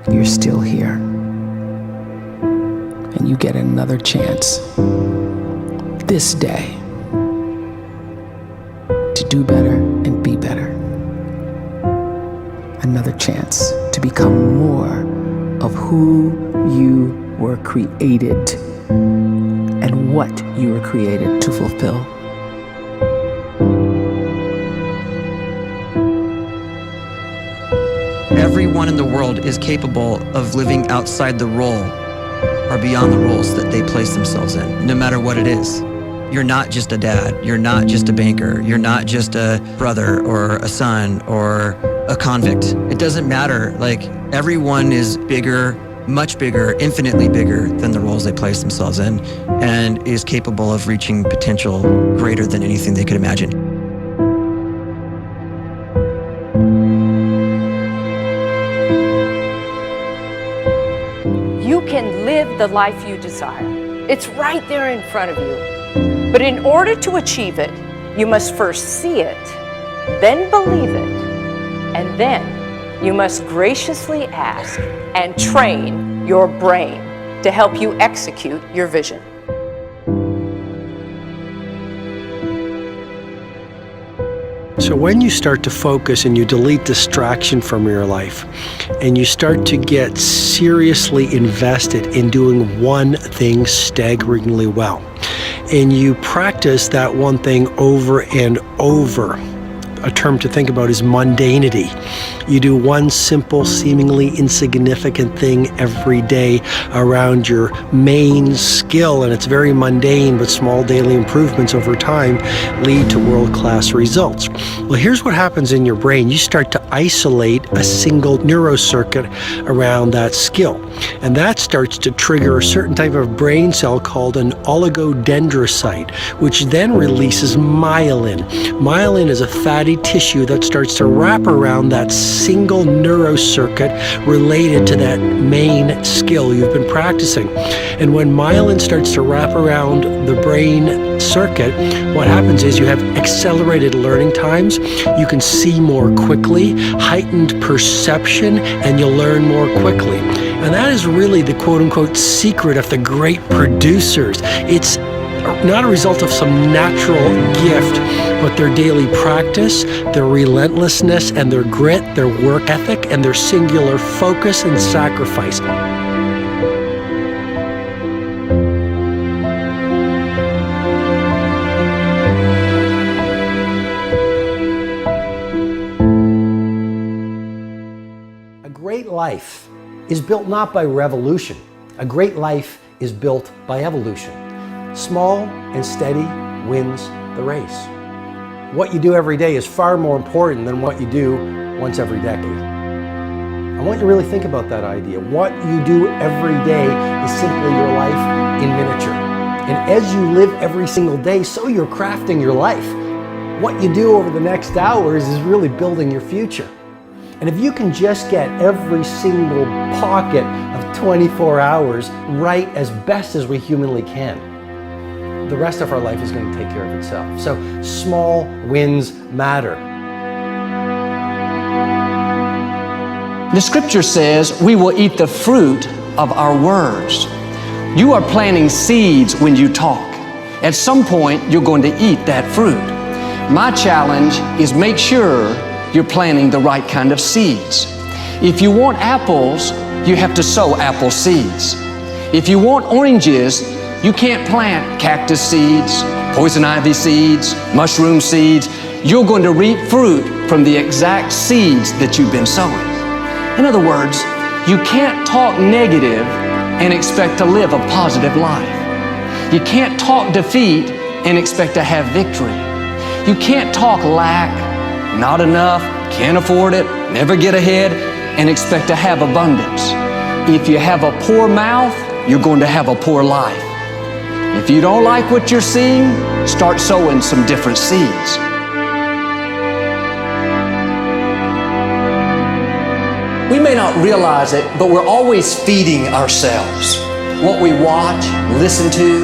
you're still here. And you get another chance this day to do better and be better. Another chance to become more of who you were created and what you were created to fulfill. Everyone in the world is capable of living outside the role or beyond the roles that they place themselves in, no matter what it is. You're not just a dad, you're not just a banker, you're not just a brother or a son or a convict. It doesn't matter. Like, everyone is bigger, much bigger, infinitely bigger than the roles they place themselves in, and is capable of reaching potential greater than anything they could imagine. You can live the life you desire. It's right there in front of you. But in order to achieve it, you must first see it, then believe it, and then you must graciously ask and train your brain to help you execute your vision. So when you start to focus and you delete distraction from your life, and you start to get seriously invested in doing one thing staggeringly well, and you practice that one thing over and over, a term to think about is mundanity. You do one simple, seemingly insignificant thing every day around your main skill, and it's very mundane, but small daily improvements over time lead to world-class results. Well, here's what happens in your brain. You start to isolate a single neurocircuit around that skill, and that starts to trigger a certain type of brain cell called an oligodendrocyte, which then releases myelin. Myelin is a fatty tissue that starts to wrap around that single neurocircuit related to that main skill you've been practicing. And when myelin starts to wrap around the brain circuit, what happens is you have accelerated learning times, you can see more quickly, heightened perception, and you'll learn more quickly. And that is really the quote-unquote secret of the great producers. It's not a result of some natural gift, but their daily practice, their relentlessness and their grit, their work ethic, and their singular focus and sacrifice. A great life is built not by revolution. A great life is built by evolution. Small and steady wins the race. What you do every day is far more important than what you do once every decade. I want you to really think about that idea. What you do every day is simply your life in miniature. And as you live every single day, so you're crafting your life. What you do over the next hours is really building your future. And if you can just get every single pocket of 24 hours right as best as we humanly can, the rest of our life is going to take care of itself. So small wins matter. The scripture says we will eat the fruit of our words. You are planting seeds when you talk. At some point, you're going to eat that fruit. My challenge is make sure you're planting the right kind of seeds. If you want apples, you have to sow apple seeds. If you want oranges, you can't plant cactus seeds, poison ivy seeds, mushroom seeds. You're going to reap fruit from the exact seeds that you've been sowing. In other words, you can't talk negative and expect to live a positive life. You can't talk defeat and expect to have victory. You can't talk lack, not enough, can't afford it, never get ahead, and expect to have abundance. If you have a poor mouth, you're going to have a poor life. If you don't like what you're seeing, start sowing some different seeds. We may not realize it, but we're always feeding ourselves. What we watch, listen to,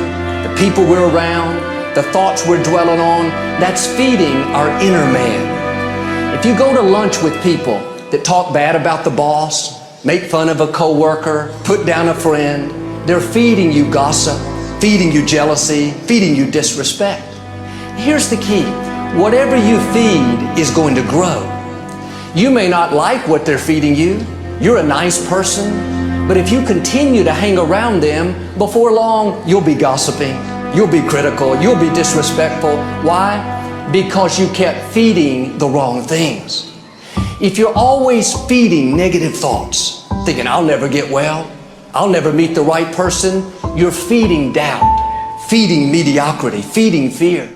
the people we're around, the thoughts we're dwelling on, that's feeding our inner man. If you go to lunch with people that talk bad about the boss, make fun of a coworker, put down a friend. They're feeding you gossip, feeding you jealousy, feeding you disrespect. Here's the key. Whatever you feed is going to grow. You may not like what they're feeding you. You're a nice person, but if you continue to hang around them, before long, you'll be gossiping, you'll be critical, you'll be disrespectful. Why? Because you kept feeding the wrong things. If you're always feeding negative thoughts, thinking, I'll never get well, I'll never meet the right person, you're feeding doubt, feeding mediocrity, feeding fear.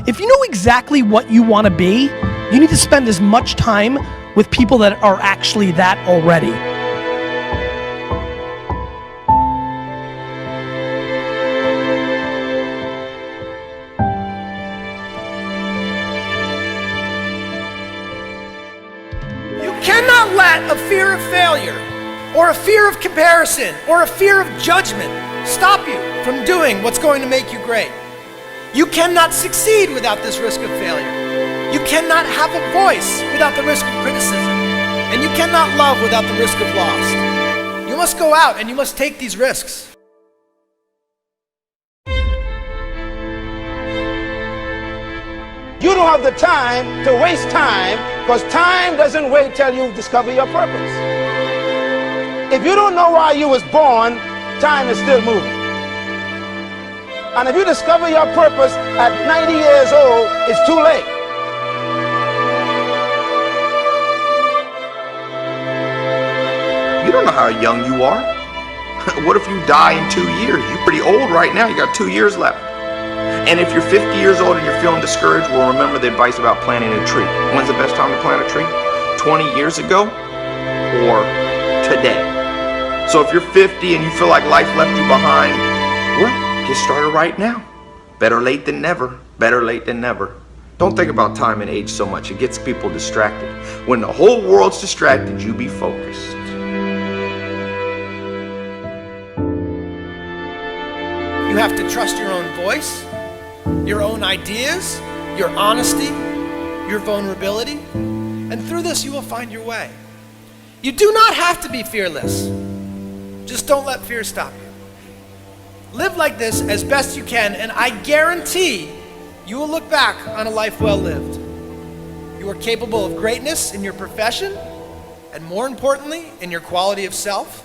If you know exactly what you want to be, you need to spend as much time with people that are actually that already. You cannot let a fear of failure, or a fear of comparison, or a fear of judgment stop you from doing what's going to make you great. You cannot succeed without this risk of failure. You cannot have a voice without the risk of criticism. And you cannot love without the risk of loss. You must go out and you must take these risks. You don't have the time to waste time, because time doesn't wait till you discover your purpose. If you don't know why you was born, time is still moving. And if you discover your purpose at 90 years old, it's too late. You don't know how young you are. What if you die in 2 years? You're pretty old right now. You got 2 years left. And if you're 50 years old and you're feeling discouraged, well, remember the advice about planting a tree. When's the best time to plant a tree? 20 years ago or today? So if you're 50 and you feel like life left you behind, well, get started right now. Better late than never. Better late than never. Don't think about time and age so much. It gets people distracted. When the whole world's distracted, you be focused. You have to trust your own voice, your own ideas, your honesty, your vulnerability, and through this you will find your way. You do not have to be fearless. Just don't let fear stop you. Live like this as best you can, and I guarantee you will look back on a life well lived. You are capable of greatness in your profession, and more importantly, in your quality of self.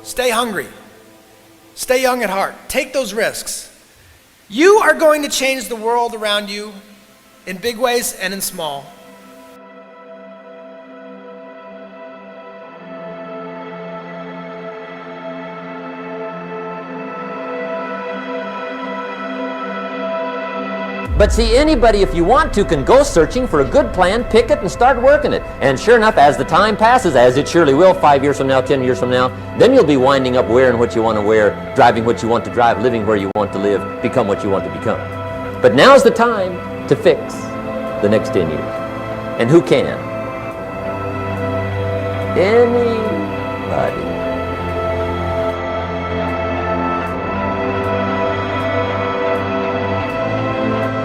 Stay hungry. Stay young at heart. Take those risks. You are going to change the world around you in big ways and in small. But see, anybody, if you want to, can go searching for a good plan, pick it, and start working it. And sure enough, as the time passes, as it surely will 5 years from now, 10 years from now, then you'll be winding up wearing what you want to wear, driving what you want to drive, living where you want to live, become what you want to become. But now's the time to fix the next 10 years. And who can? Anybody.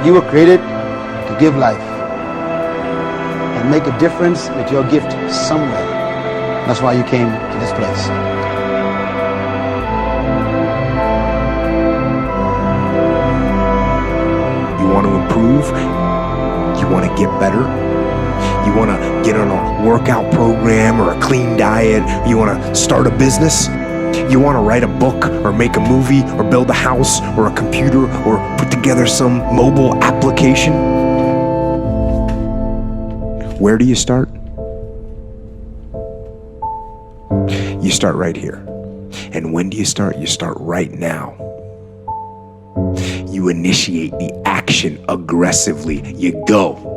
You were created to give life and make a difference with your gift somewhere. That's why you came to this place. You want to improve? You want to get better? You want to get on a workout program or a clean diet? You want to start a business? You want to write a book or make a movie or build a house or a computer or put together some mobile application? Where do you start? You start right here. And when do you start? You start right now. You initiate the action aggressively. You go.